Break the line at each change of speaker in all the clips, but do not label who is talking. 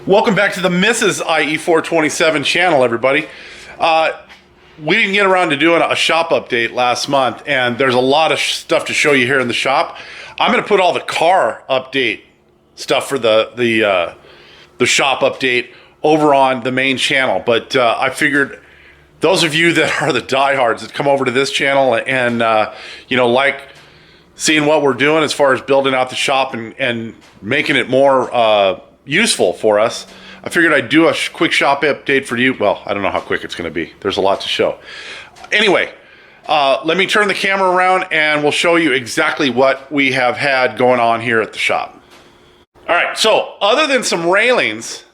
Welcome back to the Mrs. IE427 channel, everybody. We didn't get around to doing a shop update last month, and there's a lot of stuff to show you here in the shop. I'm going to put all the car update stuff for the shop update over on the main channel, but I figured those of you that are the diehards that come over to this channel and like seeing what we're doing as far as building out the shop and making it more useful for us, I figured I'd do a quick shop update for you. Well, I don't know how quick it's going to be. There's a lot to show. Anyway, let me turn the camera around and we'll show you exactly what we have had going on here at the shop. All right, so other than some railings,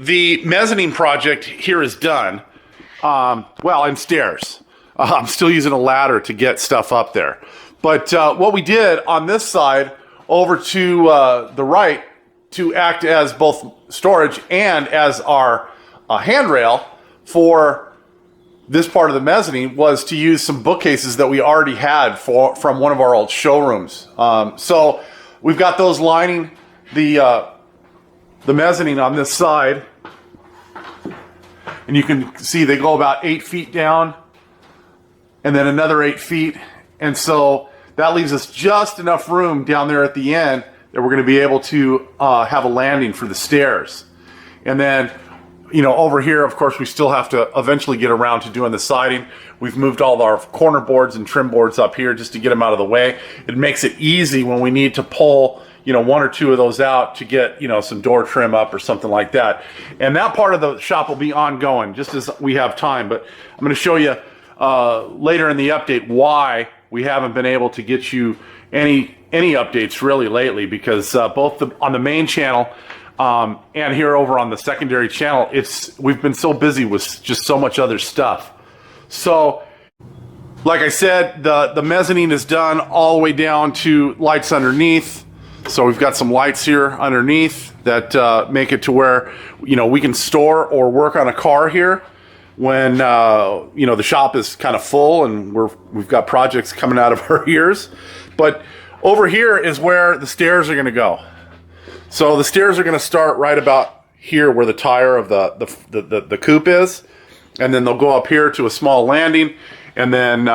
the mezzanine project here is done. And stairs. I'm still using a ladder to get stuff up there. But what we did on this side over to the right to act as both storage and as our handrail for this part of the mezzanine was to use some bookcases that we already had from one of our old showrooms. So we've got those lining the mezzanine on this side. And you can see they go about 8 feet down and then another 8 feet. And so that leaves us just enough room down there at the end that we're going to be able to have a landing for the stairs. And then, over here, of course, we still have to eventually get around to doing the siding. We've moved all of our corner boards and trim boards up here just to get them out of the way. It makes it easy when we need to pull, one or two of those out to get, some door trim up or something like that. And that part of the shop will be ongoing just as we have time. But I'm going to show you later in the update why we haven't been able to get you any updates really lately, because both on the main channel and here over on the secondary channel, we've been so busy with just so much other stuff. So like I said, the mezzanine is done all the way down to lights underneath. So we've got some lights here underneath that make it to where we can store or work on a car here when the shop is kind of full and we've got projects coming out of our ears. But over here is where the stairs are going to go. So the stairs are going to start right about here where the tire of the coupe is, and then they'll go up here to a small landing, and then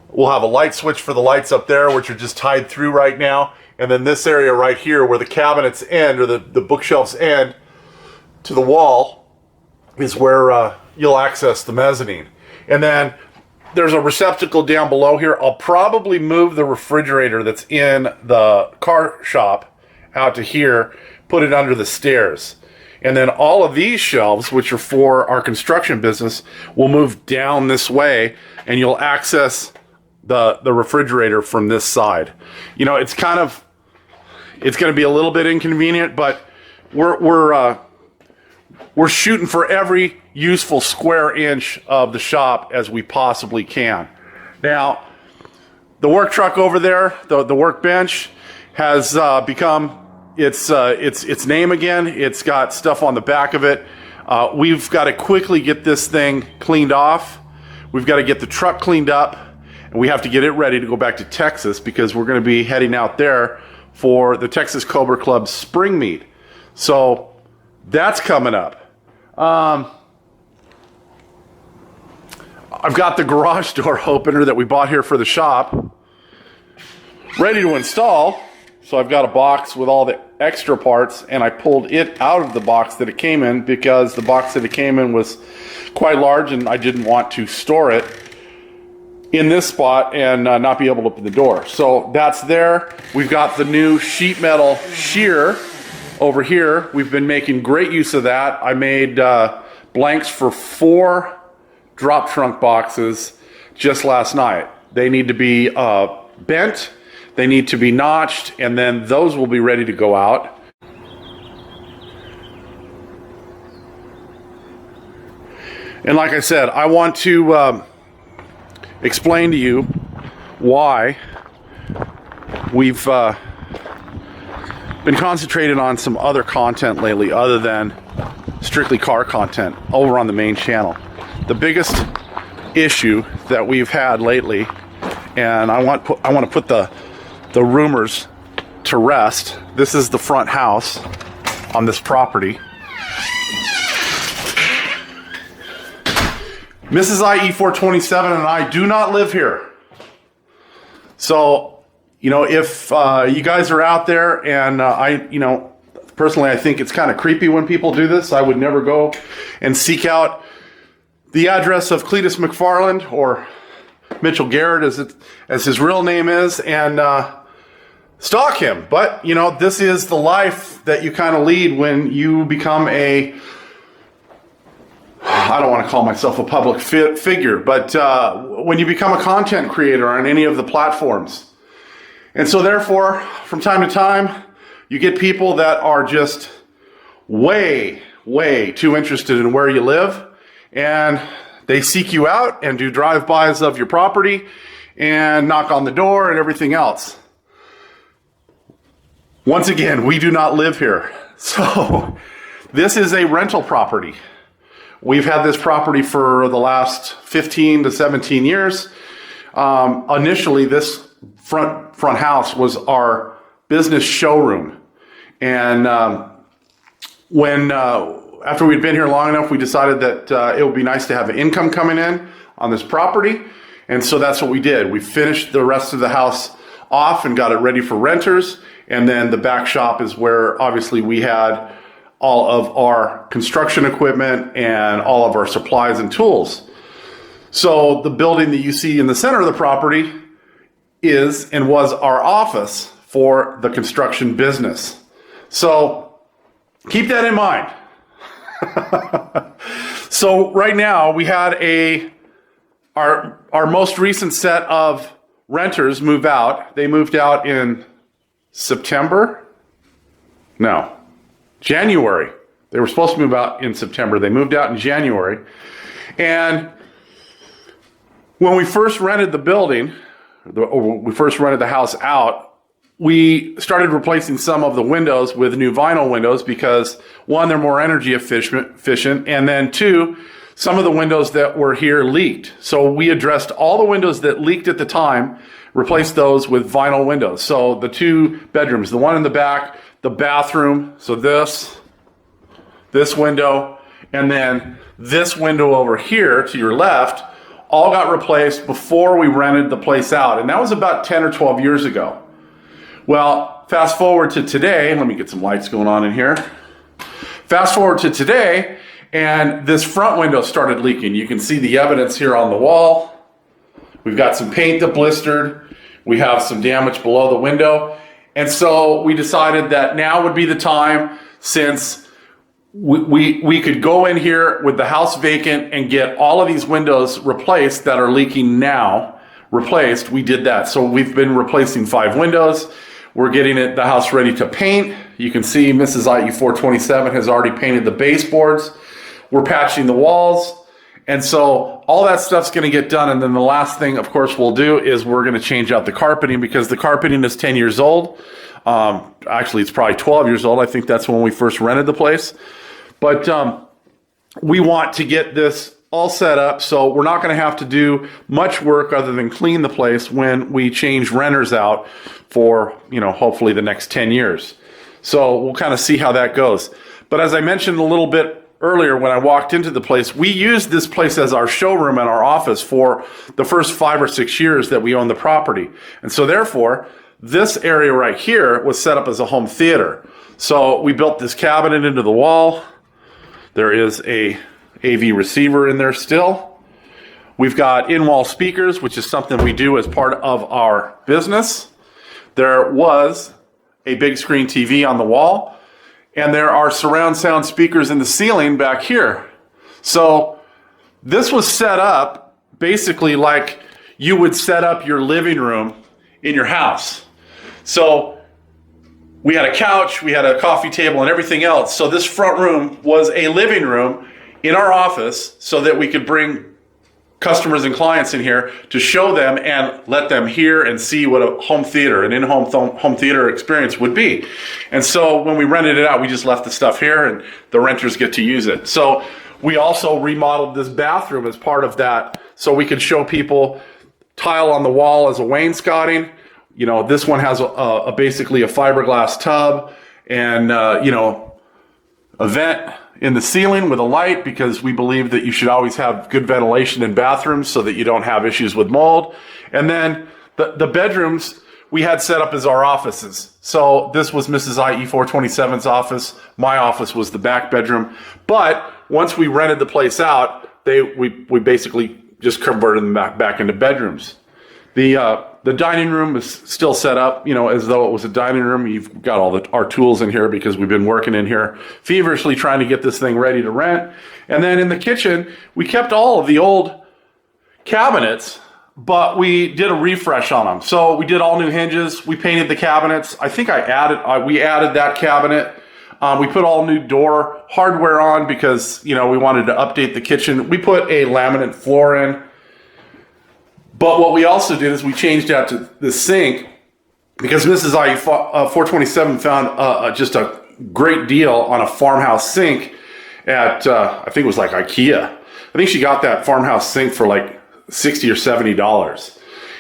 we'll have a light switch for the lights up there, which are just tied through right now. And then this area right here where the cabinets end, or the bookshelves end to the wall, is where you'll access the mezzanine. And then there's a receptacle down below here. I'll probably move the refrigerator that's in the car shop out to here, put it under the stairs. And then all of these shelves, which are for our construction business, will move down this way, and you'll access the refrigerator from this side. It's going to be a little bit inconvenient, but we're shooting for every useful square inch of the shop as we possibly can. Now, the work truck over there, the workbench, has become its name again. It's got stuff on the back of it. We've got to quickly get this thing cleaned off. We've got to get the truck cleaned up, and we have to get it ready to go back to Texas, because we're going to be heading out there for the Texas Cobra Club spring meet. So that's coming up. I've got the garage door opener that we bought here for the shop ready to install. So I've got a box with all the extra parts, and I pulled it out of the box that it came in because the box that it came in was quite large and I didn't want to store it in this spot and not be able to open the door. So that's there. We've got the new sheet metal shear over here. We've been making great use of that. I made blanks for 4 drop trunk boxes just last night. They need to be bent, they need to be notched, and then those will be ready to go out. And like I said, I want to explain to you why we've been concentrating on some other content lately other than strictly car content over on the main channel. The biggest issue that we've had lately, and I want to put the rumors to rest. This is the front house on this property. Mrs. IE427 and I do not live here. So, if you guys are out there and personally I think it's kind of creepy when people do this. I would never go and seek out the address of Cletus McFarland or Mitchell Garrett as his real name is and stalk him. But, this is the life that you kind of lead when you become I don't want to call myself a public figure, but when you become a content creator on any of the platforms. And so therefore, from time to time, you get people that are just way, way too interested in where you live, and they seek you out and do drive-bys of your property and knock on the door and everything else. Once again, we do not live here. So this is a rental property. We've had this property for the last 15 to 17 years. Initially, this front house was our business showroom. And after we'd been here long enough, we decided that it would be nice to have income coming in on this property. And so that's what we did. We finished the rest of the house off and got it ready for renters. And then the back shop is where obviously we had all of our construction equipment and all of our supplies and tools. So the building that you see in the center of the property is and was our office for the construction business. So keep that in mind. So right now we had our most recent set of renters move out. They moved out in January. They were supposed to move out in September. They moved out in January. And when we first rented the building, we first rented the house out, we started replacing some of the windows with new vinyl windows because, one, they're more energy efficient, and then two, some of the windows that were here leaked. So we addressed all the windows that leaked at the time, replaced those with vinyl windows. So the two bedrooms, the one in the back, the bathroom, so this window, and then this window over here to your left, all got replaced before we rented the place out. And that was about 10 or 12 years ago. Well, fast forward to today. Let me get some lights going on in here. Fast forward to today, and this front window started leaking. You can see the evidence here on the wall. We've got some paint that blistered. We have some damage below the window. And so we decided that now would be the time, since we could go in here with the house vacant and get all of these windows replaced that are leaking now replaced. We did that. So we've been replacing 5 windows. We're getting the house ready to paint. You can see Mrs. IE427 has already painted the baseboards. We're patching the walls. And so all that stuff's going to get done. And then the last thing, of course, we'll do is we're going to change out the carpeting, because the carpeting is 10 years old. Actually, it's probably 12 years old. I think that's when we first rented the place. But we want to get this all set up, so we're not going to have to do much work other than clean the place when we change renters out for, hopefully the next 10 years. So we'll kind of see how that goes. But as I mentioned a little bit earlier when I walked into the place, we used this place as our showroom and our office for the first 5 or 6 years that we owned the property. And so therefore, this area right here was set up as a home theater. So we built this cabinet into the wall. There is a AV receiver in there still. We've got in-wall speakers, which is something we do as part of our business. There was a big screen TV on the wall, and there are surround sound speakers in the ceiling back here. So this was set up basically like you would set up your living room in your house. So we had a couch, we had a coffee table, and everything else. So this front room was a living room in our office so that we could bring customers and clients in here to show them and let them hear and see what a home theater, an in-home home theater experience would be. And so when we rented it out, we just left the stuff here and the renters get to use it. So we also remodeled this bathroom as part of that, so we could show people tile on the wall as a wainscoting. This one has basically a fiberglass tub and, a vent in the ceiling with a light because we believe that you should always have good ventilation in bathrooms so that you don't have issues with mold. And then the bedrooms we had set up as our offices. So this was Mrs. IE 427's office. My office was the back bedroom. But once we rented the place out, we basically just converted them back into bedrooms. The dining room is still set up, as though it was a dining room. You've got all our tools in here because we've been working in here feverishly trying to get this thing ready to rent. And then in the kitchen, we kept all of the old cabinets, but we did a refresh on them. So we did all new hinges. We painted the cabinets. I think we added that cabinet. We put all new door hardware on because, we wanted to update the kitchen. We put a laminate floor in. But what we also did is we changed out to the sink because Mrs. IE 427 found just a great deal on a farmhouse sink at, I think it was like IKEA. I think she got that farmhouse sink for like $60 or $70.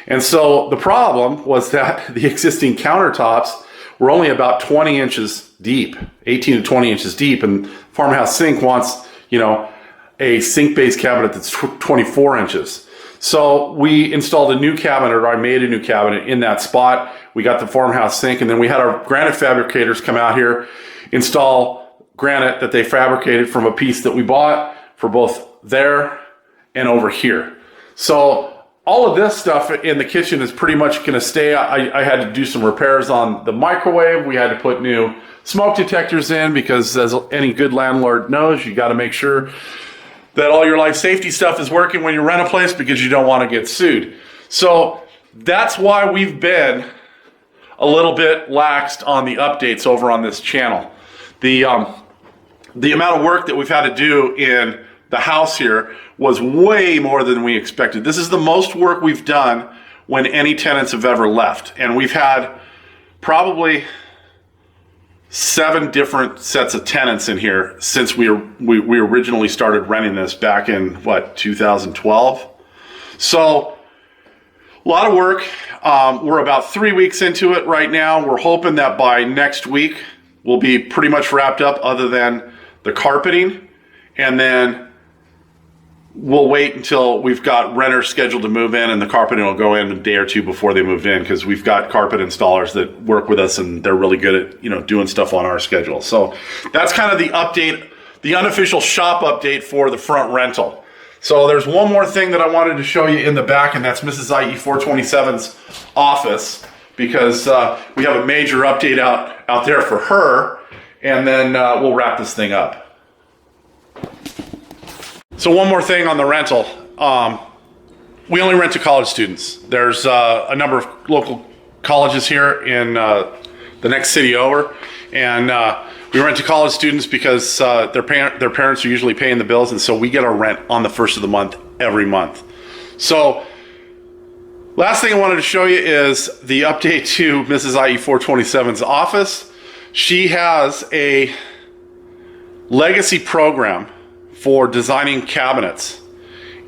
And so the problem was that the existing countertops were only about 20 inches deep, 18 to 20 inches deep. And farmhouse sink wants, a sink-based cabinet that's 24 inches. So we installed a new cabinet, or I made a new cabinet in that spot. We got the farmhouse sink, and then we had our granite fabricators come out here, install granite that they fabricated from a piece that we bought for both there and over here. So all of this stuff in the kitchen is pretty much going to stay. I had to do some repairs on the microwave. We had to put new smoke detectors in because, as any good landlord knows, you got to make sure that all your life safety stuff is working when you rent a place because you don't want to get sued. So that's why we've been a little bit laxed on the updates over on this channel. The amount of work that we've had to do in the house here was way more than we expected. This is the most work we've done when any tenants have ever left. And we've had probably 7 different sets of tenants in here since we originally started renting this back in 2012. So a lot of work. We're about 3 weeks into it right now. We're hoping that by next week we'll be pretty much wrapped up other than the carpeting, and then we'll wait until we've got renters scheduled to move in, and the carpeting will go in a day or two before they move in because we've got carpet installers that work with us and they're really good at doing stuff on our schedule. So that's kind of the update, the unofficial shop update for the front rental. So there's one more thing that I wanted to show you in the back, and that's Mrs. IE 427's office because we have a major update out there for her, and then we'll wrap this thing up. So one more thing on the rental. We only rent to college students. There's a number of local colleges here in the next city over, and we rent to college students because their parents are usually paying the bills, and so we get our rent on the first of the month every month. So last thing I wanted to show you is the update to Mrs. IE 427's office. She has a legacy program for designing cabinets,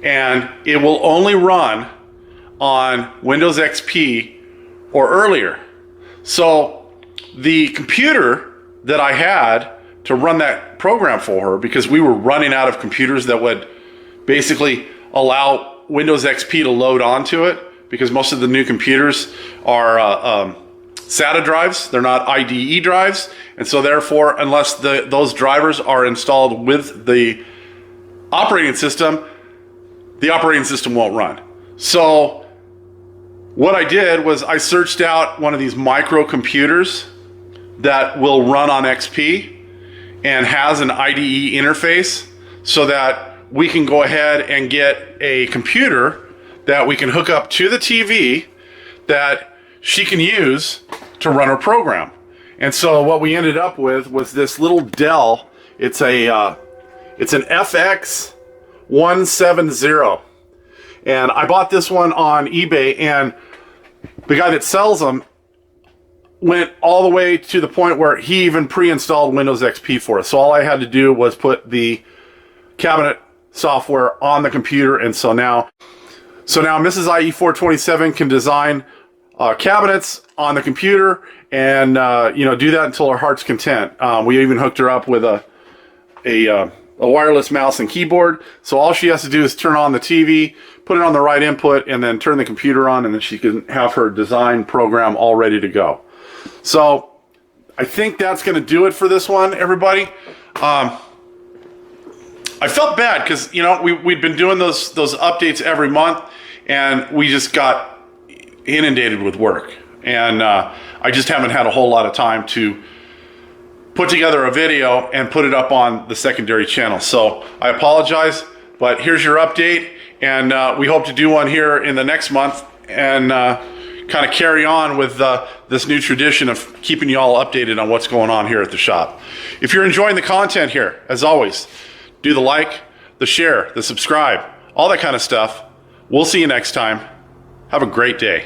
and it will only run on Windows XP or earlier. So the computer that I had to run that program for her, because we were running out of computers that would basically allow Windows XP to load onto it, because most of the new computers are SATA drives, they're not IDE drives, and so therefore, unless those drivers are installed with the operating system, the operating system won't run. So what I did was I searched out one of these microcomputers that will run on XP and has an IDE interface so that we can go ahead and get a computer that we can hook up to the TV that she can use to run her program. And so what we ended up with was this little Dell. It's an FX 170, and I bought this one on eBay, and the guy that sells them went all the way to the point where he even pre-installed Windows XP for us. So all I had to do was put the cabinet software on the computer, and so now Mrs. IE 427 can design cabinets on the computer and do that until her heart's content. We even hooked her up with a a wireless mouse and keyboard. So all she has to do is turn on the TV, put it on the right input, and then turn the computer on, and then she can have her design program all ready to go. So I think that's going to do it for this one, everybody. I felt bad because, you know, we'd been doing those updates every month, and we just got inundated with work. And I just haven't had a whole lot of time to put together a video and put it up on the secondary channel. So I apologize, but here's your update. And we hope to do one here in the next month and kind of carry on with this new tradition of keeping you all updated on what's going on here at the shop. If you're enjoying the content here, as always, do the like, the share, the subscribe, all that kind of stuff. We'll see you next time. Have a great day.